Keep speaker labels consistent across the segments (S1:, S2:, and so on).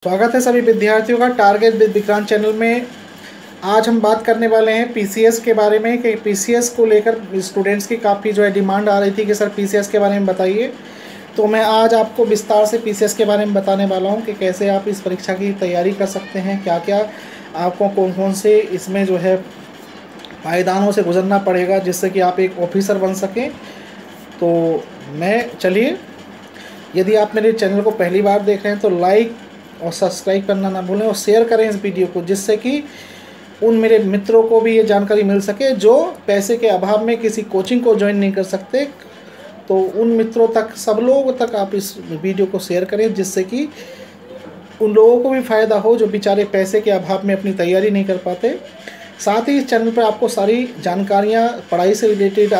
S1: स्वागत है सभी विद्यार्थियों का टारगेट विद विक्रांत चैनल में। आज हम बात करने वाले हैं पीसीएस के बारे में कि पीसीएस को लेकर स्टूडेंट्स की काफ़ी डिमांड आ रही थी कि सर पीसीएस के बारे में बताइए। तो मैं आज आपको विस्तार से पीसीएस के बारे में बताने वाला हूं कि कैसे आप इस परीक्षा की तैयारी कर सकते हैं, क्या क्या आपको कौन कौन से इसमें पायदानों से गुजरना पड़ेगा जिससे कि आप एक ऑफिसर बन सकें। तो चलिए, यदि आप मेरे चैनल को पहली बार देख रहे हैं तो लाइक और सब्सक्राइब करना ना भूलें और शेयर करें इस वीडियो को, जिससे कि उन मेरे मित्रों को भी ये जानकारी मिल सके जो पैसे के अभाव में किसी कोचिंग को ज्वाइन नहीं कर सकते। तो उन मित्रों तक, सब लोगों तक आप इस वीडियो को शेयर करें, जिससे कि उन लोगों को भी फ़ायदा हो जो बेचारे पैसे के अभाव में अपनी तैयारी नहीं कर पाते। साथ ही इस चैनल पर आपको सारी जानकारियाँ पढ़ाई से रिलेटेड,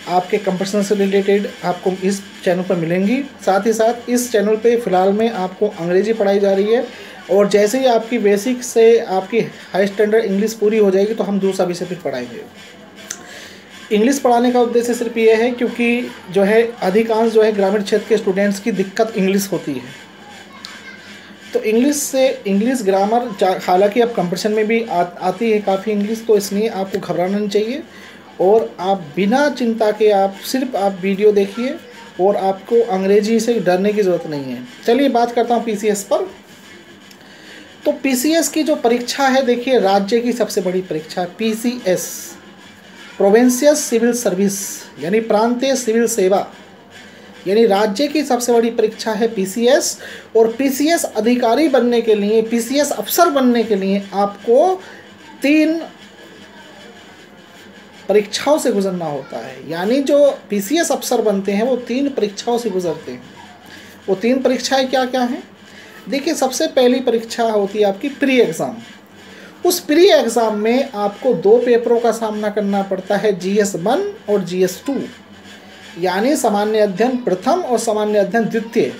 S1: आपके कंपटीशन से रिलेटेड आपको इस चैनल पर मिलेंगी। साथ ही साथ इस चैनल पे फ़िलहाल में आपको अंग्रेजी पढ़ाई जा रही है, और जैसे ही आपकी बेसिक से आपकी हाई स्टैंडर्ड इंग्लिश पूरी हो जाएगी तो हम दूसरा विषय फिर पढ़ाएंगे। इंग्लिश पढ़ाने का उद्देश्य सिर्फ ये है क्योंकि अधिकांश ग्रामीण क्षेत्र के स्टूडेंट्स की दिक्कत इंग्लिश होती है। तो इंग्लिश ग्रामर, हालांकि अब कंपटीशन में भी आती है काफ़ी इंग्लिश, तो इसलिए आपको घबराना नहीं चाहिए और आप बिना चिंता के आप वीडियो देखिए और आपको अंग्रेजी से डरने की ज़रूरत नहीं है। चलिए बात करता हूँ पीसीएस पर। तो पीसीएस की जो परीक्षा है, देखिए, राज्य की सबसे बड़ी परीक्षा है पीसीएस, प्रोविंशियल सिविल सर्विस, यानी प्रांतीय सिविल सेवा, यानी राज्य की सबसे बड़ी परीक्षा है पीसीएस। और पीसीएस अधिकारी बनने के लिए, पीसीएस अफसर बनने के लिए आपको 3 परीक्षाओं से गुजरना होता है। यानी जो पीसीएस अफसर बनते हैं वो 3 परीक्षाओं से गुजरते हैं। वो 3 परीक्षाएं क्या क्या हैं? देखिए, सबसे पहली परीक्षा होती है आपकी प्री एग्ज़ाम। उस प्री एग्ज़ाम में आपको 2 पेपरों का सामना करना पड़ता है, GS1 और GS2, यानी सामान्य अध्ययन प्रथम और सामान्य अध्ययन द्वितीय।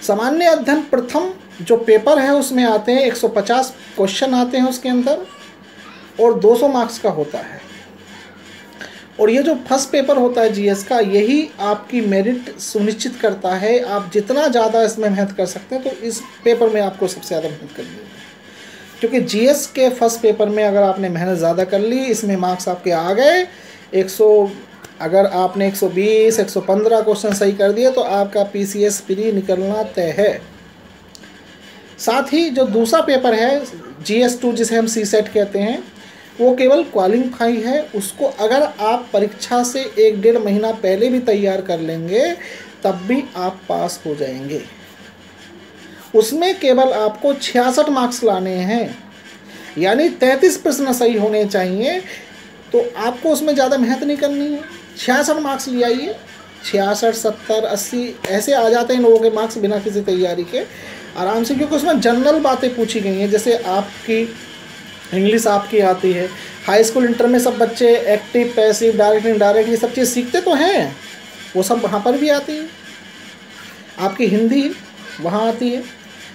S1: सामान्य अध्ययन प्रथम जो पेपर है उसमें आते हैं 150 क्वेश्चन आते हैं उसके अंदर, और 200 मार्क्स का होता है। और ये जो फर्स्ट पेपर होता है जीएस का, यही आपकी मेरिट सुनिश्चित करता है। आप जितना ज़्यादा इसमें मेहनत कर सकते हैं तो इस पेपर में आपको सबसे ज़्यादा मेहनत करनी है, क्योंकि जीएस के फर्स्ट पेपर में अगर आपने मेहनत ज़्यादा कर ली, इसमें मार्क्स आपके आ गए 100, अगर आपने 120 115 क्वेश्चन सही कर दिए तो आपका पीसीएस प्री निकलना तय है। साथ ही जो दूसरा पेपर है GS2, जिसे हम CSET कहते हैं, वो केवल क्वालिफाई है। उसको अगर आप परीक्षा से 1-1.5 महीना पहले भी तैयार कर लेंगे तब भी आप पास हो जाएंगे। उसमें केवल आपको 66 मार्क्स लाने हैं, यानी 33 प्रश्न सही होने चाहिए। तो आपको उसमें ज़्यादा मेहनत नहीं करनी है। 66 मार्क्स ले आइए, 66, 70, 80 ऐसे आ जाते हैं लोगों के मार्क्स बिना किसी तैयारी के आराम से, क्योंकि उसमें जनरल बातें पूछी गई हैं। जैसे आपकी इंग्लिश आपकी आती है, हाई स्कूल इंटर में सब बच्चे एक्टिव, पैसिव, डायरेक्ट, इनडायरेक्ट ये सब चीज़ सीखते तो हैं, वो सब वहाँ पर भी आती है। आपकी हिंदी वहाँ आती है,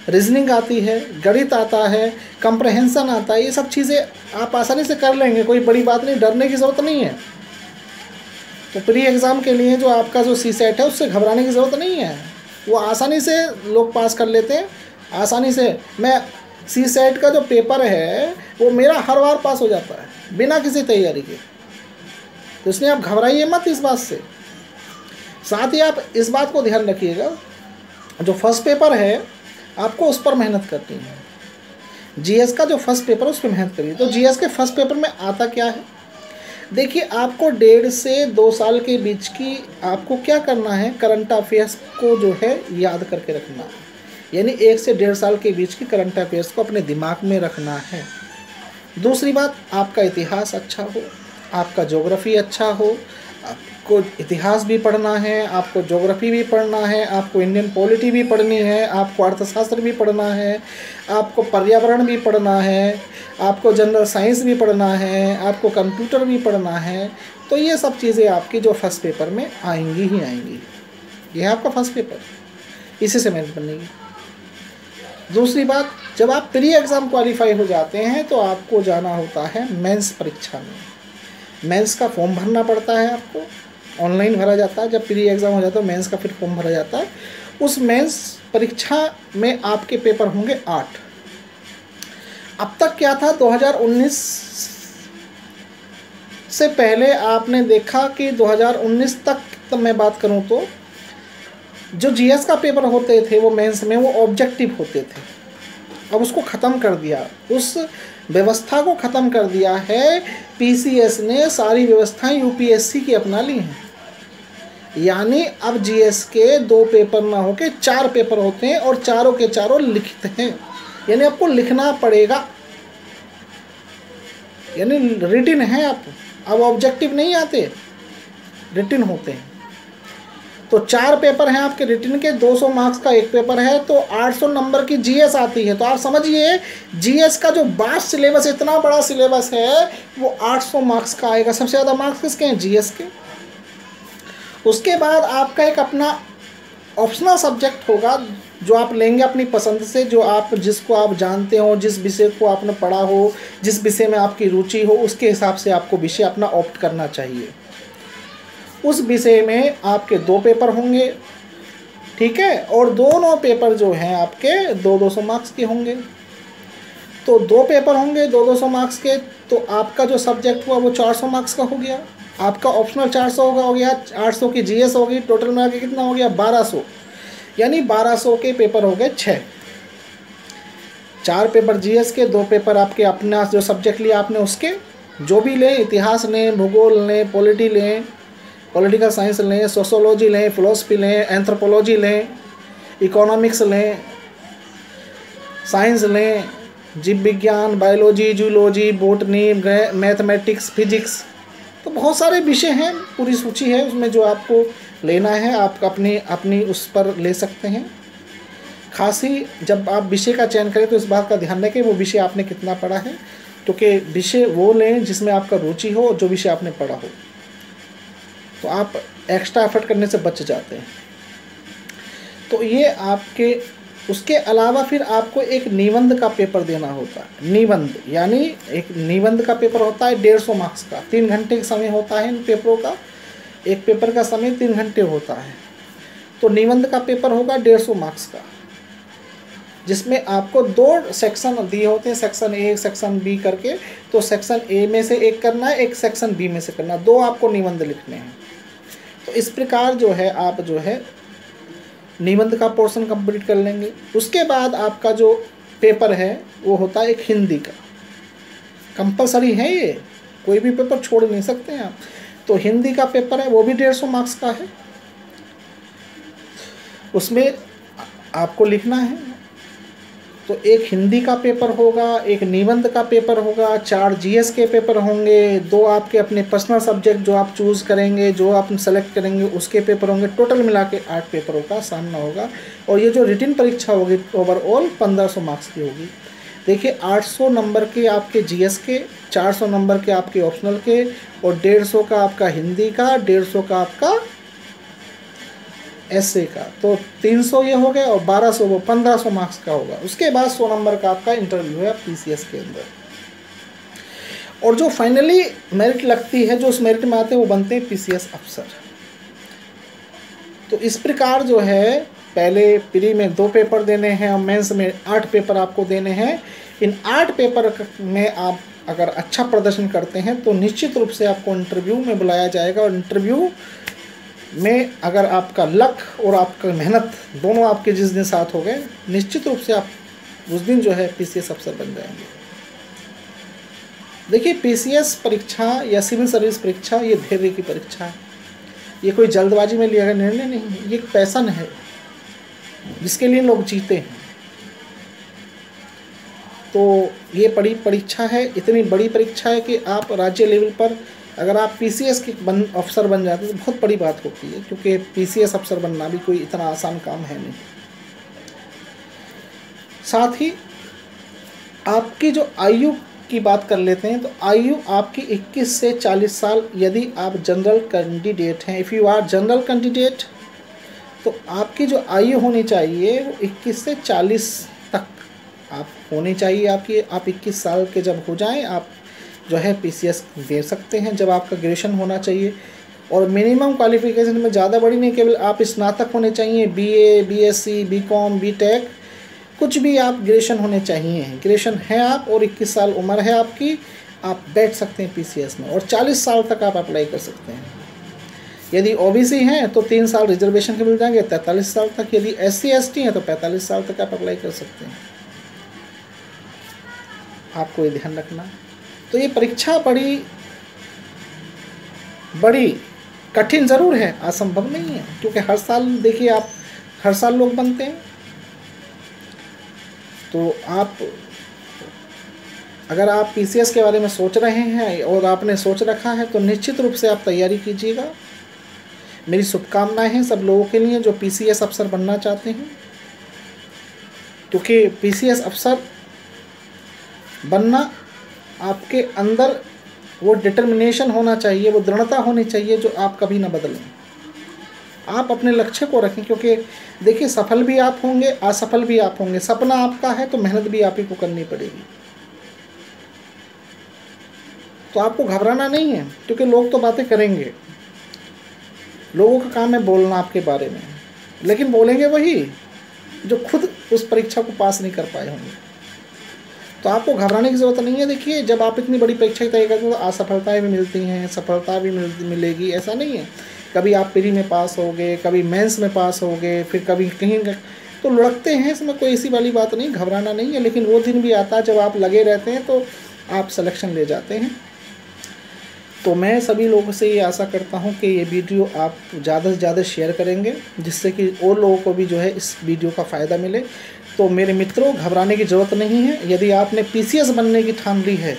S1: रीजनिंग आती है, गणित आता है, कंप्रहेंशन आता है। ये सब चीज़ें आप आसानी से कर लेंगे, कोई बड़ी बात नहीं, डरने की ज़रूरत नहीं है। तो प्री एग्ज़ाम के लिए जो आपका जो CSET है उससे घबराने की ज़रूरत नहीं है, वो आसानी से लोग पास कर लेते हैं आसानी से। CSET का जो पेपर है वो मेरा हर बार पास हो जाता है बिना किसी तैयारी के, तो इसलिए आप घबराइए मत इस बात से। साथ ही आप इस बात को ध्यान रखिएगा, जो फर्स्ट पेपर है आपको उस पर मेहनत करनी है। GS का जो फर्स्ट पेपर है उस पर मेहनत करिए। तो GS के फर्स्ट पेपर में आता क्या है? देखिए, आपको 1.5 से 2 साल के बीच की आपको क्या करना है, करंट अफेयर्स को याद करके रखना है। यानी 1 से 1.5 साल के बीच की करंट अफेयर्स को अपने दिमाग में रखना है। दूसरी बात, आपका इतिहास अच्छा हो, आपका ज्योग्राफी अच्छा हो। आपको इतिहास भी पढ़ना है, आपको ज्योग्राफी भी पढ़ना है, आपको इंडियन पॉलिटी भी पढ़नी है, आपको अर्थशास्त्र भी पढ़ना है, आपको पर्यावरण भी पढ़ना है, आपको जनरल साइंस भी पढ़ना है, आपको कंप्यूटर भी पढ़ना है। तो ये सब चीज़ें आपकी जो फर्स्ट पेपर में आएंगी ही आएंगी। ये है आपका फर्स्ट पेपर, इसी से मेहनत बनेगी। दूसरी बात, जब आप प्री एग्ज़ाम क्वालिफाई हो जाते हैं तो आपको जाना होता है मेंस परीक्षा में। मेंस का फॉर्म भरना पड़ता है, आपको ऑनलाइन भरा जाता है। जब प्री एग्ज़ाम हो जाता है तो मेंस का फिर फॉर्म भरा जाता है। उस मेंस परीक्षा में आपके पेपर होंगे 8। अब तक क्या था, 2019 से पहले आपने देखा कि 2019 तक मैं बात करूं तो जो जीएस का पेपर होते थे वो मेंस में वो ऑब्जेक्टिव होते थे। अब उसको ख़त्म कर दिया, उस व्यवस्था को ख़त्म कर दिया है। पीसीएस ने सारी व्यवस्थाएं यूपीएससी की अपना ली हैं। यानी अब जीएस के 2 पेपर ना होके 4 पेपर होते हैं और चारों के चारों लिखित हैं। यानी आपको लिखना पड़ेगा, यानी रिटिन है आप। अब ऑब्जेक्टिव नहीं आते, रिटिन होते हैं। तो 4 पेपर हैं आपके रिटिन के, 200 मार्क्स का एक पेपर है, तो 800 नंबर की जीएस आती है। तो आप समझिए जीएस का जो वास्ट सिलेबस, इतना बड़ा सिलेबस है, वो 800 मार्क्स का आएगा। सबसे ज़्यादा मार्क्स किसके हैं? जीएस के। उसके बाद आपका एक अपना ऑप्शनल सब्जेक्ट होगा जो आप लेंगे अपनी पसंद से, जो आप जिसको आप जानते हो, जिस विषय को आपने पढ़ा हो, जिस विषय में आपकी रुचि हो, उसके हिसाब से आपको विषय अपना ऑप्ट करना चाहिए। उस विषय में आपके 2 पेपर होंगे, ठीक है, और दोनों पेपर जो हैं आपके 200 मार्क्स के होंगे। तो 2 पेपर होंगे 200 मार्क्स के, तो आपका जो सब्जेक्ट हुआ वो 400 मार्क्स का हो गया। आपका ऑप्शनल 400 हो गया, 800 की जीएस होगी, टोटल में आके कितना हो गया? 1200। यानी 1200 के पेपर हो गए 6। 4 पेपर जीएस के, 2 पेपर आपके अपना जो सब्जेक्ट लिया आपने उसके, जो भी लें, इतिहास लें, भूगोल लें, पॉलिटी लें, पॉलिटिकल साइंस लें, सोशोलॉजी लें, फिलोसफी लें, एंथ्रोपोलॉजी लें, इकोनॉमिक्स लें, साइंस लें, जीव विज्ञान, biology, zoology, botany, mathematics, physics, तो बहुत सारे विषय हैं, पूरी सूची है उसमें। जो आपको लेना है आप अपनी उस पर ले सकते हैं। खास ही जब आप विषय का चयन करें तो इस बात का ध्यान रखें वो विषय आपने कितना पढ़ा है, क्योंकि विषय वो लें जिसमें आपका रुचि हो, जो विषय आपने पढ़ा हो, तो आप एक्स्ट्रा एफर्ट करने से बच जाते हैं। तो ये आपके, उसके अलावा फिर आपको एक निबंध का पेपर देना होता है। निबंध यानी एक निबंध का पेपर होता है 150 मार्क्स का। 3 घंटे का समय होता है इन पेपरों का, एक पेपर का समय 3 घंटे होता है। तो निबंध का पेपर होगा 150 मार्क्स का, जिसमें आपको 2 सेक्शन दिए होते हैं, सेक्शन ए, सेक्शन बी करके। तो सेक्शन ए में से एक करना है, एक सेक्शन बी में से करना है, 2 आपको निबंध लिखने हैं। तो इस प्रकार जो है आप जो है निबंध का पोर्शन कंप्लीट कर लेंगे। उसके बाद आपका जो पेपर है वो होता है एक हिंदी का, कंपलसरी है ये, कोई भी पेपर छोड़ नहीं सकते हैं आप। तो हिंदी का पेपर है, वो भी 150 मार्क्स का है। उसमें आपको लिखना है। तो एक हिंदी का पेपर होगा, एक निबंध का पेपर होगा, 4 जीएस के पेपर होंगे, 2 आपके अपने पर्सनल सब्जेक्ट जो आप चूज़ करेंगे, जो आप सेलेक्ट करेंगे उसके पेपर होंगे। टोटल मिला के 8 पेपरों का सामना होगा। और ये जो रिटन परीक्षा होगी ओवरऑल 1500 मार्क्स की होगी। देखिए 800 नंबर के आपके जीएस के, 400 नंबर के आपके ऑप्शनल के, और 150 का आपका हिंदी का, 150 का आपका एसए का। तो 300 ये हो गए, और 1200 वो 1500 मार्क्स का होगा। उसके बाद 100 नंबर का आपका इंटरव्यू है पीसीएस के अंदर। और जो फाइनली मेरिट लगती है, जो उस मेरिट में आते हैं वो बनते हैं पीसीएस अफसर। तो इस प्रकार जो है पहले प्री में 2 पेपर देने हैं और मेंस में 8 पेपर आपको देने हैं। इन 8 पेपर में आप अगर अच्छा प्रदर्शन करते हैं तो निश्चित रूप से आपको इंटरव्यू में बुलाया जाएगा। और इंटरव्यू में अगर आपका लक और आपका मेहनत दोनों आपके जिस दिन साथ हो गए, निश्चित रूप से आप उस दिन जो है पीसीएस अफसर बन जाएंगे। देखिए पीसीएस परीक्षा या सिविल सर्विस परीक्षा ये धैर्य की परीक्षा है। ये कोई जल्दबाजी में लिया गया निर्णय नहीं है, ये एक पैशन है जिसके लिए लोग जीते हैं। तो ये बड़ी परीक्षा है, इतनी बड़ी परीक्षा है कि आप राज्य लेवल पर अगर आप पीसीएस के अफसर बन जाते हैं तो बहुत बड़ी बात होती है, क्योंकि पीसीएस अफसर बनना भी कोई इतना आसान काम है नहीं। साथ ही आपकी जो आयु की बात कर लेते हैं, तो आयु आपकी 21 से 40 साल यदि आप जनरल कैंडिडेट हैं। If you are general candidate तो आपकी जो आयु होनी चाहिए वो 21 से 40 तक आप होनी चाहिए आपकी। आप 21 साल के जब हो जाएं आप जो है पीसीएस दे सकते हैं। जब आपका ग्रेजुएशन होना चाहिए और मिनिमम क्वालिफिकेशन में ज़्यादा बड़ी नहीं, केवल आप स्नातक होने चाहिए, BA, BSc, BCom, BTech, कुछ भी आप ग्रेजुएशन होने चाहिए। ग्रेजुएशन है आप और 21 साल उम्र है आपकी, आप बैठ सकते हैं PCS में और 40 साल तक आप अप्लाई कर सकते हैं। यदि OBC हैं तो 3 साल रिजर्वेशन के मिल जाएंगे, 43 साल तक। यदि SC ST हैं तो 45 साल तक आप अप्लाई कर सकते हैं। आपको ये ध्यान रखना। तो ये परीक्षा बड़ी कठिन ज़रूर है, असंभव नहीं है, क्योंकि हर साल देखिए आप, हर साल लोग बनते हैं। तो आप अगर आप PCS के बारे में सोच रहे हैं और आपने सोच रखा है तो निश्चित रूप से आप तैयारी कीजिएगा। मेरी शुभकामनाएं हैं सब लोगों के लिए जो PCS अफसर बनना चाहते हैं, क्योंकि PCS अफसर बनना आपके अंदर वो डिटर्मिनेशन होना चाहिए, वो दृढ़ता होनी चाहिए जो आप कभी ना बदलें। आप अपने लक्ष्य को रखें, क्योंकि देखिए सफल भी आप होंगे, असफल भी आप होंगे। सपना आपका है तो मेहनत भी आप ही को करनी पड़ेगी। तो आपको घबराना नहीं है, क्योंकि लोग तो बातें करेंगे, लोगों का काम है बोलना आपके बारे में, लेकिन बोलेंगे वही जो खुद उस परीक्षा को पास नहीं कर पाए होंगे। तो आपको घबराने की ज़रूरत नहीं है। देखिए जब आप इतनी बड़ी परीक्षा की तैयारी करते हैं तो असफलताएँ भी मिलती हैं, सफलता भी मिलेगी, ऐसा नहीं है। कभी आप प्री में पास होगे, कभी मेंस में पास होगे, फिर कभी कहीं तो लुढ़कते हैं, इसमें कोई ऐसी वाली बात नहीं, घबराना नहीं है। लेकिन वो दिन भी आता है जब आप लगे रहते हैं तो आप सिलेक्शन ले जाते हैं। तो मैं सभी लोगों से ये आशा करता हूँ कि ये वीडियो आप ज़्यादा से ज़्यादा शेयर करेंगे, जिससे कि और लोगों को भी जो है इस वीडियो का फ़ायदा मिले। तो मेरे मित्रों, घबराने की ज़रूरत नहीं है। यदि आपने PCS बनने की ठान ली है,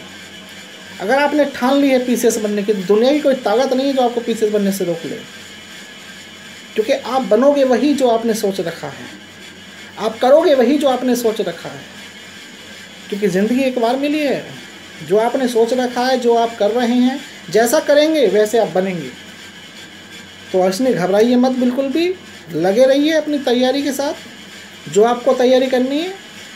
S1: अगर आपने ठान ली है PCS बनने की, दुनिया की कोई ताकत नहीं है जो आपको PCS बनने से रोक ले, क्योंकि आप बनोगे वही जो आपने सोच रखा है, आप करोगे वही जो आपने सोच रखा है। क्योंकि ज़िंदगी एक बार मिली है, जो आपने सोच रखा है, जो आप कर रहे हैं, जैसा करेंगे वैसे आप बनेंगे। तो इसमें घबराइए मत बिल्कुल भी, लगे रहिए अपनी तैयारी के साथ जो आपको तैयारी करनी है।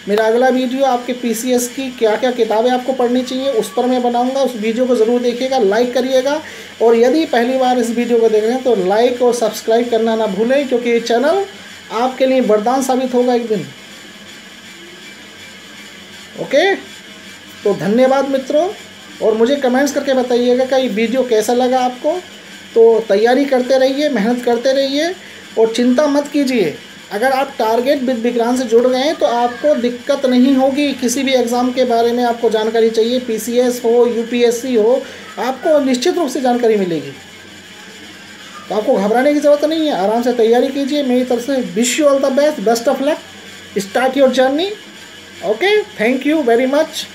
S1: मेरा अगला वीडियो आपके PCS की क्या क्या किताबें आपको पढ़नी चाहिए उस पर मैं बनाऊंगा, उस वीडियो को ज़रूर देखिएगा, लाइक करिएगा। और यदि पहली बार इस वीडियो को देख रहे हैं तो लाइक और सब्सक्राइब करना ना भूलें, क्योंकि ये चैनल आपके लिए वरदान साबित होगा एक दिन। ओके, तो धन्यवाद मित्रों, और मुझे कमेंट्स करके बताइएगा कि ये वीडियो कैसा लगा आपको। तो तैयारी करते रहिए, मेहनत करते रहिए और चिंता मत कीजिए। अगर आप टारगेट विद विक्रांत से जुड़ गए हैं तो आपको दिक्कत नहीं होगी। किसी भी एग्ज़ाम के बारे में आपको जानकारी चाहिए, PCS हो, UPSC हो, आपको निश्चित रूप से जानकारी मिलेगी। तो आपको घबराने की ज़रूरत नहीं है, आराम से तैयारी कीजिए। मेरी तरफ से wish you all the best, best of luck, start your journey. Okay, thank you very much.